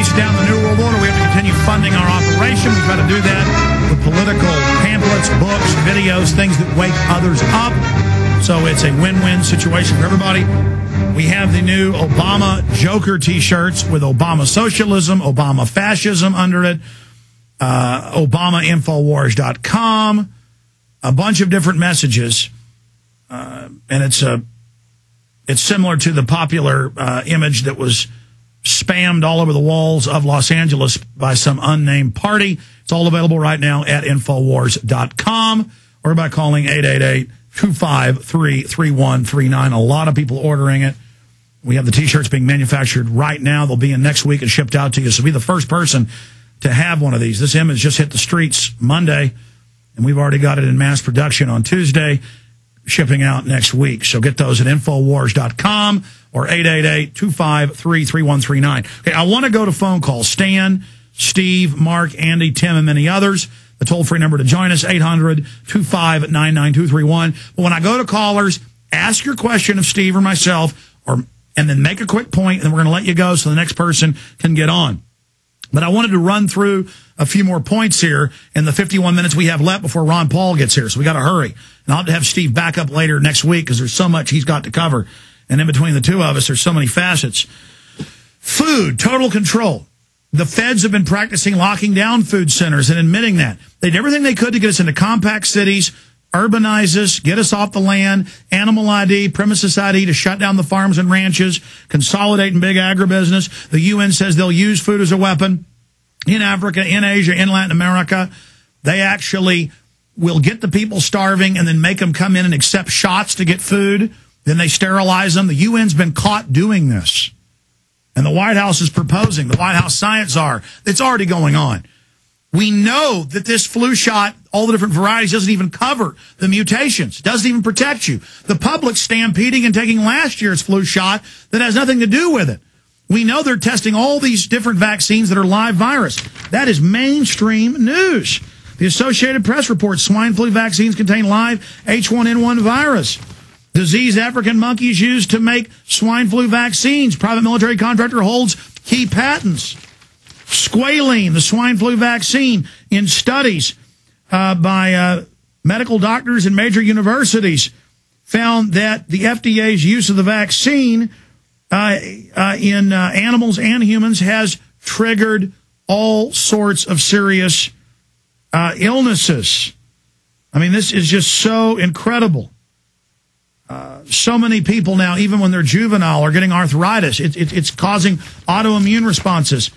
chase down the New World Order, we have to continue funding our operation. We try to do that with political pamphlets, books, videos, things that wake others up. So it's a win-win situation for everybody. We have the new Obama Joker T-shirts with Obama Socialism, Obama Fascism under it, ObamaInfowars.com, a bunch of different messages, and it's similar to the popular image that was spammed all over the walls of Los Angeles by some unnamed party. It's all available right now at Infowars.com or by calling 888-253-3139. A lot of people ordering it. We have the T-shirts being manufactured right now. They'll be in next week and shipped out to you. So be the first person to have one of these. This image just hit the streets Monday, and we've already got it in mass production on Tuesday, shipping out next week. So get those at Infowars.com or 888-253-3139. Okay, I want to go to phone calls. Stan, Steve, Mark, Andy, Tim, and many others. The toll-free number to join us, 800-259-9231. But when I go to callers, ask your question of Steve or myself, and then make a quick point, and then we're going to let you go so the next person can get on. But I wanted to run through a few more points here in the 51 minutes we have left before Ron Paul gets here, so we got to hurry. And I'll have to have Steve back up later next week because there's so much he's got to cover. And in between the two of us, there's so many facets. Food, total control. The feds have been practicing locking down food centers and admitting that. They did everything they could to get us into compact cities, urbanize us, get us off the land, animal ID, premises ID to shut down the farms and ranches, consolidate in big agribusiness. The UN says they'll use food as a weapon in Africa, in Asia, in Latin America. They actually will get the people starving and then make them come in and accept shots to get food. Then they sterilize them. The UN's been caught doing this. And the White House is proposing, the White House science czar, it's already going on. We know that this flu shot, all the different varieties, doesn't even cover the mutations, doesn't even protect you. The public's stampeding and taking last year's flu shot that has nothing to do with it. We know they're testing all these different vaccines that are live virus. That is mainstream news. The Associated Press reports swine flu vaccines contain live H1N1 virus. Disease African monkeys used to make swine flu vaccines. Private military contractor holds key patents. Squalene, the swine flu vaccine, in studies by medical doctors in major universities, found that the FDA's use of the vaccine in animals and humans has triggered all sorts of serious illnesses. I mean, this is just so incredible. So many people now, even when they're juvenile, are getting arthritis. It's causing autoimmune responses.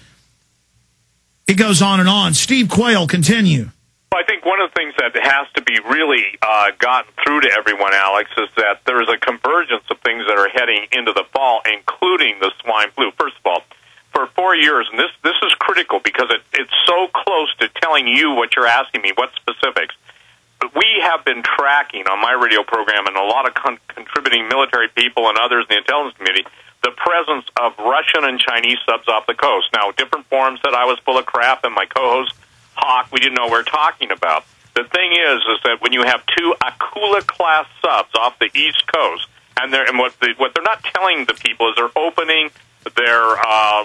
It goes on and on. Steve Quayle, continue. Well, I think one of the things that has to be really gotten through to everyone, Alex, is that there's a convergence of things that are heading into the fall, including the swine flu. First of all, for 4 years, and this is critical because it's so close to telling you what you're asking me, what specifics. We have been tracking on my radio program and a lot of contributing military people and others in the intelligence community the presence of Russian and Chinese subs off the coast. Now, different forums said I was full of crap, and my co-host, Hawk, we didn't know what we were talking about. The thing is that when you have two Akula-class subs off the East Coast, and what they're not telling the people is they're opening their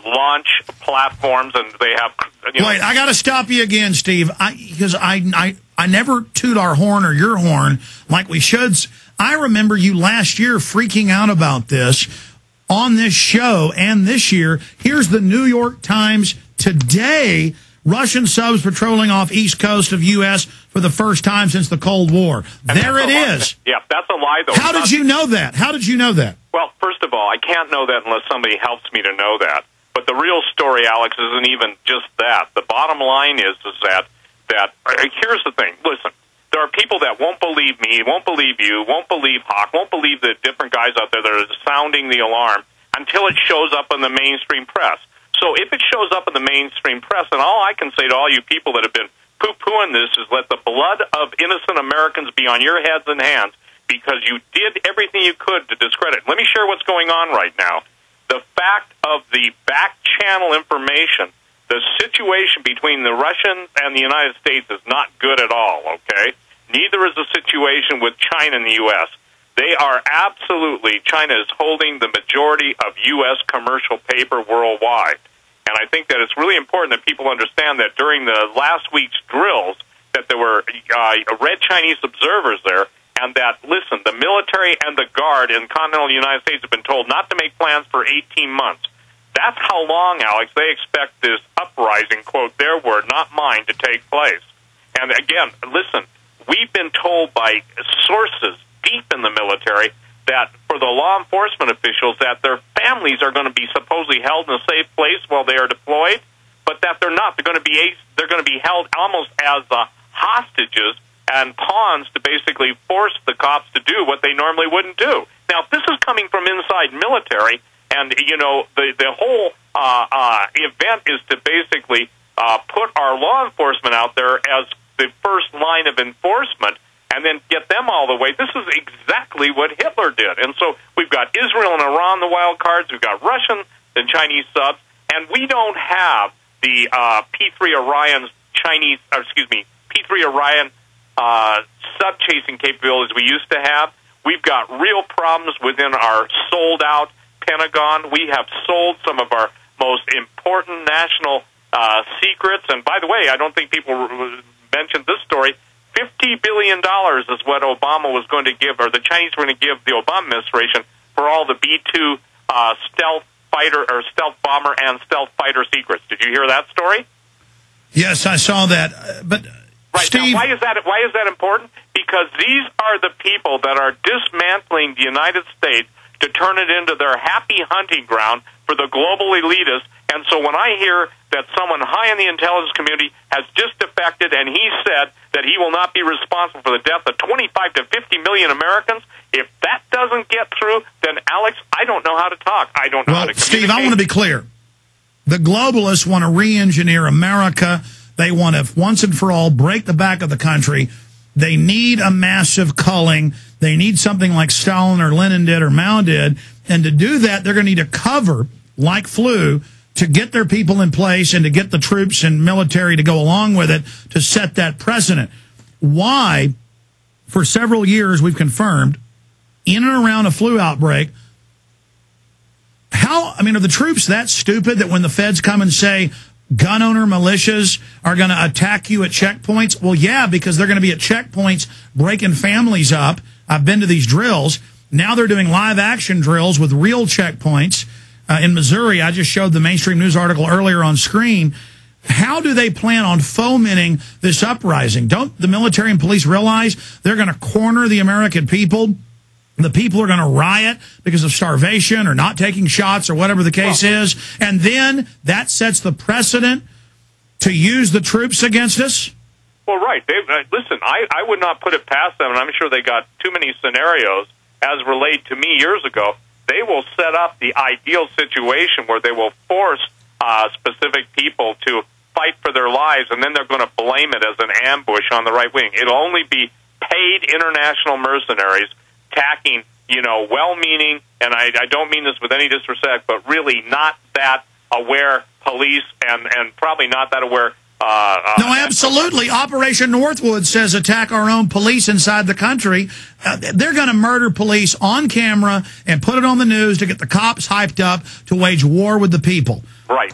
launch platforms, and they have... Wait, I got to stop you again, Steve, because I never toot our horn or your horn like we should. I remember you last year freaking out about this on this show, and this year, here's the New York Times today, Russian subs patrolling off east coast of U.S. for the first time since the Cold War. And there it is. Yeah, that's a lie, though. How did you know that? How did you know that? Well, first of all, I can't know that unless somebody helps me to know that. But the real story, Alex, isn't even just that. The bottom line is that here's the thing. Listen, there are people that won't believe me, won't believe you, won't believe Hawk, won't believe the different guys out there that are sounding the alarm until it shows up in the mainstream press. So if it shows up in the mainstream press, then all I can say to all you people that have been poo-pooing this is let the blood of innocent Americans be on your heads and hands because you did everything you could to discredit. Let me share what's going on right now. The fact of the back channel information, the situation between the Russians and the United States is not good at all, okay? Neither is the situation with China and the U.S. They are absolutely, China is holding the majority of U.S. commercial paper worldwide. And I think that it's really important that people understand that during the last week's drills that there were red Chinese observers there, and that, listen, the military and the Guard in continental United States have been told not to make plans for 18 months. That's how long, Alex, they expect this uprising, quote, their word, not mine, to take place. And again, listen, we've been told by sources deep in the military that for the law enforcement officials that their families are going to be supposedly held in a safe place while they are deployed, but that they're not. They're going to be held almost as hostages and pawns to basically force the cops to do what they normally wouldn't do. Now, if this is coming from inside military, and the whole event is to basically put our law enforcement out there as the first line of enforcement, and then get them all the way. This is exactly what Hitler did. And so we've got Israel and Iran, the wild cards. We've got Russian and Chinese subs, and we don't have the P-3 Orion's P-3 Orion sub-chasing capabilities we used to have. We've got real problems within our sold-out Pentagon. We have sold some of our most important national secrets. And by the way, I don't think people mentioned this story. $50 billion is what Obama was going to give, or the Chinese were going to give the Obama administration for all the B-2 stealth fighter or stealth bomber and stealth fighter secrets. Did you hear that story? Yes, I saw that. But right, Steve, now, why is that important? Because these are the people that are dismantling the United States to turn it into their happy hunting ground for the global elitists. And so when I hear that someone high in the intelligence community has just defected and he said that he will not be responsible for the death of 25 to 50 million Americans, if that doesn't get through, then, Alex, I don't know how to talk. I don't know how to communicate. Steve, I want to be clear. The globalists want to re-engineer America. They want to, once and for all, break the back of the country. They need a massive culling. They need something like Stalin or Lenin did or Mao did. And to do that, they're going to need a cover, like flu, to get their people in place and to get the troops and military to go along with it to set that precedent. Why, for several years, we've confirmed, in and around a flu outbreak, are the troops that stupid that when the feds come and say gun owner militias are going to attack you at checkpoints? Well, yeah, because they're going to be at checkpoints breaking families up. I've been to these drills. Now they're doing live action drills with real checkpoints. In Missouri, I just showed the mainstream news article earlier on screen. How do they plan on fomenting this uprising? Don't the military and police realize they're going to corner the American people? The people are going to riot because of starvation or not taking shots or whatever the case is. And then that sets the precedent to use the troops against us? Well, right. Listen, I would not put it past them, and I'm sure they got too many scenarios as relayed to me years ago. They will set up the ideal situation where they will force specific people to fight for their lives, and then they're going to blame it as an ambush on the right wing. It'll only be paid international mercenaries attacking, well-meaning, and I don't mean this with any disrespect, but really not that aware police and probably not that aware. No, absolutely. Operation Northwood says attack our own police inside the country. They're going to murder police on camera and put it on the news to get the cops hyped up to wage war with the people. Right.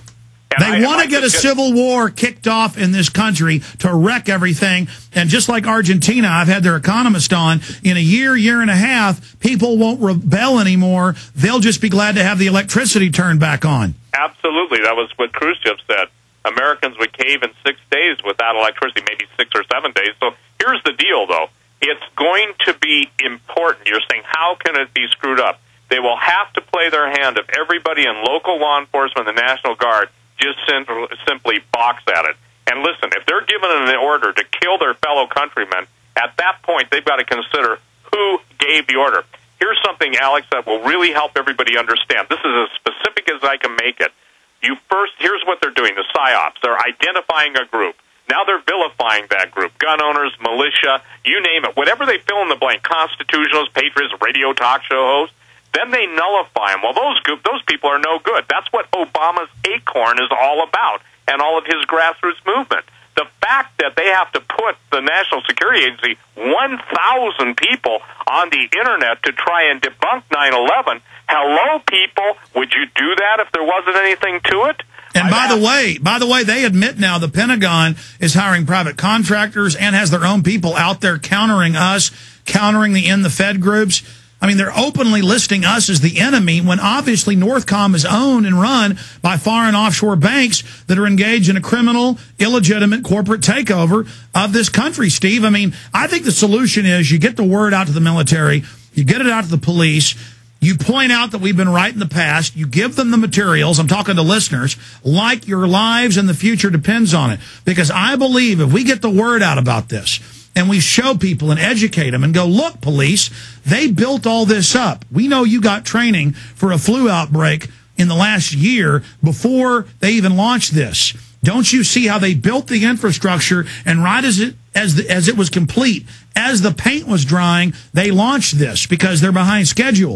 They want to get a civil war kicked off in this country to wreck everything. And just like Argentina, I've had their economist on, in a year and a half, people won't rebel anymore. They'll just be glad to have the electricity turned back on. Absolutely. That was what Khrushchev said. Americans would cave in 6 days without electricity, maybe 6 or 7 days. So here's the deal, though. It's going to be important. You're saying, how can it be screwed up? They will have to play their hand if everybody in local law enforcement and the National Guard just simply box at it. And listen, if they're given an order to kill their fellow countrymen, at that point they've got to consider who gave the order. Here's something, Alex, that will really help everybody understand. This is as specific as I can make it. Here's what they're doing, the PSYOPs. They're identifying a group. Now they're vilifying that group. Gun owners, militia, you name it. Whatever they fill in the blank, constitutionalists, patriots, radio talk show hosts, then they nullify them. Well, those people are no good. That's what Obama's ACORN is all about and all of his grassroots movement. The fact that they have to put the National Security Agency, 1,000 people on the Internet to try and debunk 9/11, hello, people, would you do that if there wasn't anything to it? And by the way, they admit now the Pentagon is hiring private contractors and has their own people out there countering us, countering the Fed groups. I mean, they're openly listing us as the enemy when obviously Northcom is owned and run by foreign offshore banks that are engaged in a criminal, illegitimate corporate takeover of this country, Steve. I mean, I think the solution is you get the word out to the military, you get it out to the police, you point out that we've been right in the past, you give them the materials, I'm talking to listeners, like your lives and the future depends on it. Because I believe if we get the word out about this, and we show people and educate them and go, look, police, they built all this up. We know you got training for a flu outbreak in the last year before they even launched this. Don't you see how they built the infrastructure, and right as it was complete, as the paint was drying, they launched this because they're behind schedule.